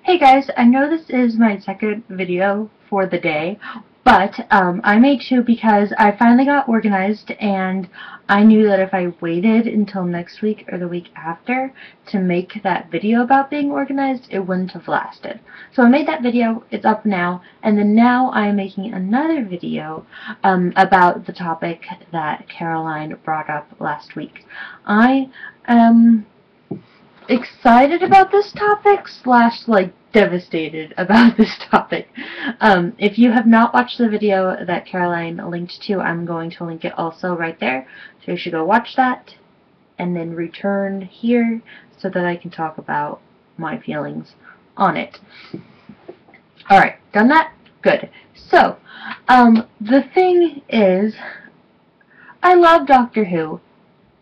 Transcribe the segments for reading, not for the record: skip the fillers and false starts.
Hey guys, I know this is my second video for the day, but I made two because I finally got organized and I knew that if I waited until next week or the week after to make that video about being organized, it wouldn't have lasted. So I made that video, it's up now, and then now I'm making another video about the topic that Caroline brought up last week. I am excited about this topic / like devastated about this topic. If you have not watched the video that Caroline linked to, I'm going to link it also right there, so you should go watch that and then return here so that I can talk about my feelings on it. Alright, done that? Good. So, the thing is, I love Doctor Who.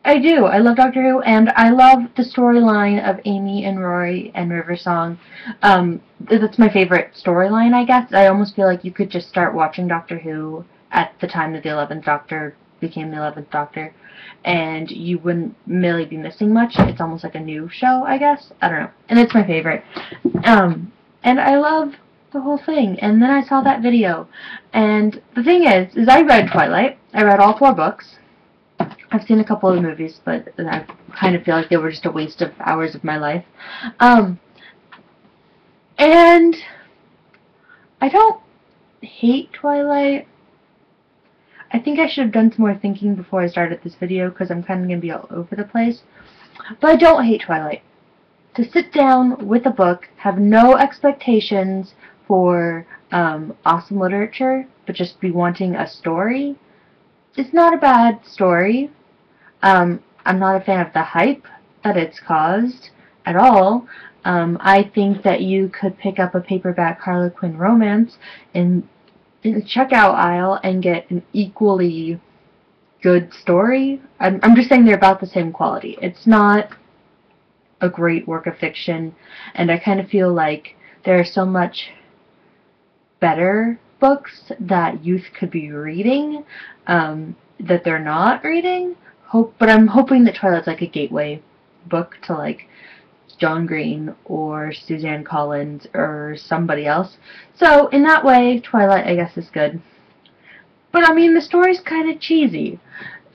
I do. I love Doctor Who, and I love the storyline of Amy and Rory and Riversong. That's my favorite storyline, I guess. I almost feel like you could just start watching Doctor Who at the time that the 11th Doctor became the 11th Doctor, and you wouldn't really be missing much. It's almost like a new show, I guess. I don't know. And it's my favorite. And I love the whole thing. And then I saw that video. And the thing is I read Twilight. I read all 4 books. I've seen a couple of movies, but I kind of feel like they were just a waste of hours of my life. And I don't hate Twilight. I think I should have done some more thinking before I started this video, because I'm kind of going to be all over the place. But I don't hate Twilight. To sit down with a book, have no expectations for awesome literature, but just be wanting a story, it's not a bad story. I'm not a fan of the hype that it's caused at all. I think that you could pick up a paperback Harlequin romance in the checkout aisle and get an equally good story. I'm just saying they're about the same quality. It's not a great work of fiction, and I kind of feel like there are so much better books that youth could be reading that they're not reading. But I'm hoping that Twilight's like a gateway book to like John Green or Suzanne Collins or somebody else. So in that way, Twilight, I guess, is good. But I mean, the story's kind of cheesy.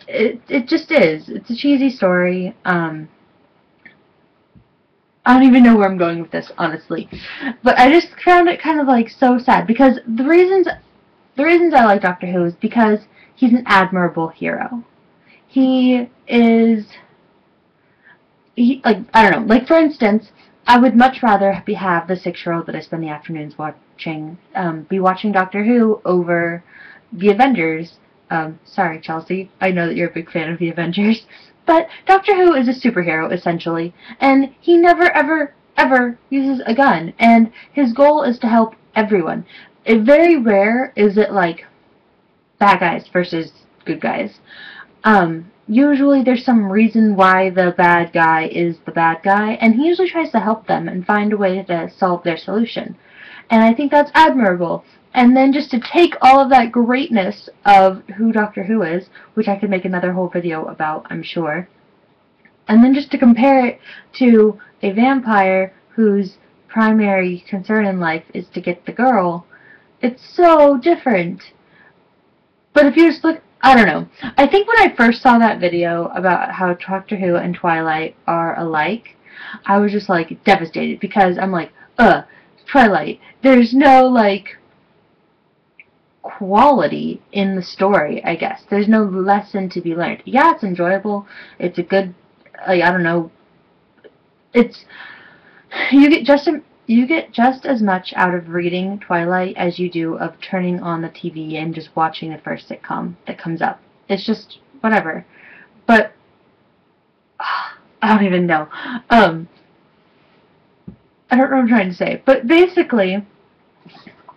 It just is. It's a cheesy story. I don't even know where I'm going with this, honestly. But I just found it kind of like so sad, because the reasons I like Doctor Who is because he's an admirable hero. I don't know, like for instance, I would much rather have the 6-year-old that I spend the afternoons watching, be watching Doctor Who over the Avengers. Sorry, Chelsea, I know that you're a big fan of the Avengers, but Doctor Who is a superhero, essentially, and he never, ever, ever uses a gun, and his goal is to help everyone. Very rare is it like bad guys versus good guys. Usually there's some reason why the bad guy is the bad guy, and he usually tries to help them and find a way to solve their solution. And I think that's admirable. And then just to take all of that greatness of who Doctor Who is, which I could make another whole video about, I'm sure, and then just to compare it to a vampire whose primary concern in life is to get the girl, it's so different. But if you just look, I don't know. I think when I first saw that video about how Doctor Who and Twilight are alike, I was just like devastated, because I'm like, Twilight, there's no like quality in the story, I guess. There's no lesson to be learned. Yeah, it's enjoyable. It's a good, like, I don't know. It's, you get just as much out of reading Twilight as you do of turning on the TV and just watching the first sitcom that comes up. It's just whatever. But I don't even know. I don't know what I'm trying to say. But basically,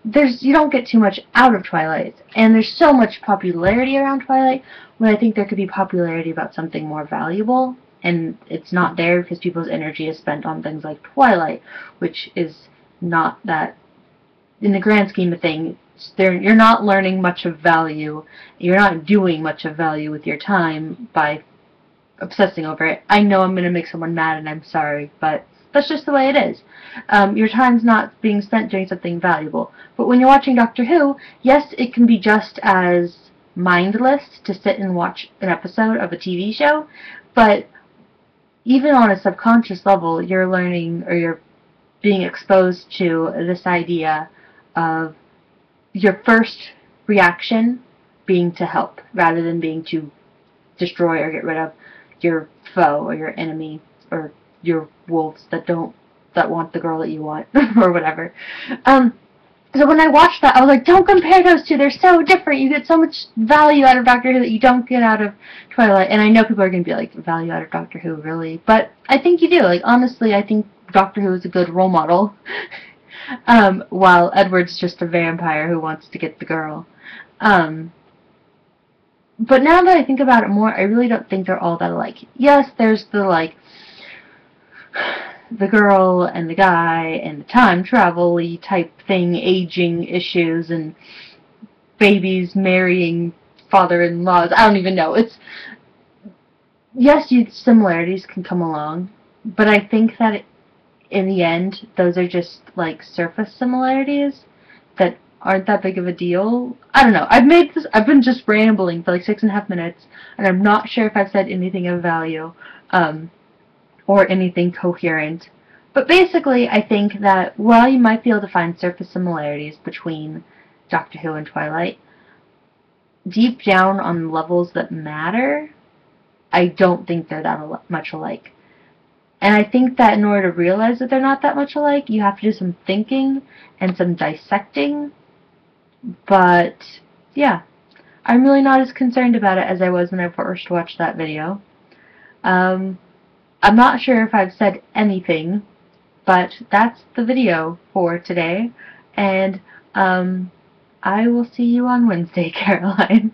you don't get too much out of Twilight, and there's so much popularity around Twilight when I think there could be popularity about something more valuable. And it's not there because people's energy is spent on things like Twilight, which is not that, in the grand scheme of things, you're not learning much of value. You're not doing much of value with your time by obsessing over it. I know I'm going to make someone mad, and I'm sorry, but That's just the way it is. Your time's not being spent doing something valuable. But when you're watching Doctor Who, yes, it can be just as mindless to sit and watch an episode of a TV show, but even on a subconscious level, you're learning, or you're being exposed to this idea of your first reaction being to help rather than being to destroy or get rid of your foe or your enemy or your wolves that want the girl that you want or whatever. So when I watched that, I was like, don't compare those two. They're so different. You get so much value out of Doctor Who that you don't get out of Twilight. And I know people are going to be like, value out of Doctor Who, really? But I think you do. Like, honestly, I think Doctor Who is a good role model. While Edward's just a vampire who wants to get the girl. But now that I think about it more, I really don't think they're all that alike. Yes, there's the, like, the girl and the guy and the time travel-y type thing, aging issues and babies marrying father-in-laws. I don't even know. It's, yes, similarities can come along, but I think that in the end, those are just like surface similarities that aren't that big of a deal. I don't know. I've been just rambling for like 6.5 minutes, and I'm not sure if I've said anything of value. Or anything coherent. But basically, I think that while you might be able to find surface similarities between Doctor Who and Twilight, deep down on levels that matter, I don't think they're that much alike. And I think that in order to realize that they're not that much alike, you have to do some thinking and some dissecting. But, yeah, I'm really not as concerned about it as I was when I first watched that video. I'm not sure if I've said anything, but that's the video for today, and I will see you on Wednesday, Caroline.